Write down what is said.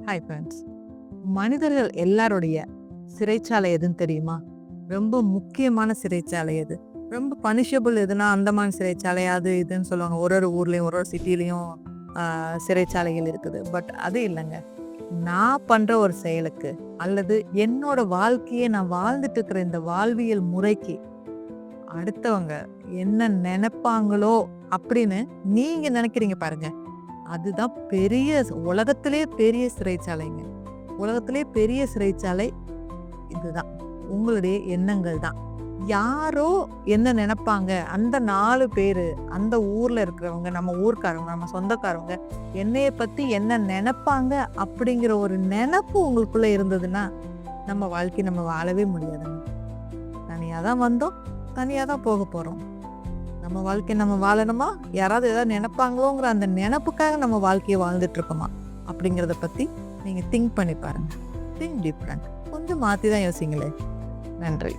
Hi friends. மனிதர்கள் எல்லாருடைய சிறைச்சாலை எதுன்னு தெரியுமா? ரொம்ப முக்கியமான சிறைச்சாலை எது? ரொம்ப பனிஷபிள் எதுனா அந்தமான் சிறைச்சாலை அது இதுன்னு சொல்லுவாங்க. ஒரு ஒரு ஊர்லேயும் ஒரு ஒரு சிட்டிலையும் சிறைச்சாலைகள் இருக்குது. பட் அது இல்லைங்க. நான் பண்ணுற ஒரு செயலுக்கு அல்லது என்னோட வாழ்க்கையை நான் வாழ்ந்துட்டு இருக்கிற இந்த வாழ்வியல் முறைக்கு அடுத்தவங்க என்ன நினைப்பாங்களோ அப்படின்னு நீங்க நினைக்கிறீங்க பாருங்க. அதுதான் பெரிய உலகத்திலே பெரிய சிறைச்சாலைங்க. உலகத்திலே பெரிய சிறைச்சாலை இதுதான். உங்களுடைய எண்ணங்கள் தான். யாரோ என்ன நினைப்பாங்க, அந்த 4 பேரு அந்த ஊர்ல இருக்கிறவங்க, நம்ம ஊர்க்காரவங்க, நம்ம சொந்தக்காரவங்க என்னைய பத்தி என்ன நினைப்பாங்க அப்படிங்கிற ஒரு நினைப்பு உங்களுக்குள்ள இருந்ததுன்னா நம்ம வாழ்க்கை நம்ம வாழவே முடியாதுங்க. தனியாக தான் வந்தோம், தனியாக தான் போக போகிறோம். நம்ம வாழ்க்கை நம்ம வாழணுமா, யாராவது ஏதாவது நினைப்பாங்களோங்கிற அந்த நினைப்புக்காக நம்ம வாழ்க்கையை வாழ்ந்துட்டு இருக்கோமா அப்படிங்கிறத பற்றி நீங்கள் திங்க் பண்ணி பாருங்கள். Think different. கொஞ்சம் மாற்றி தான் யோசிங்களே. நன்றி.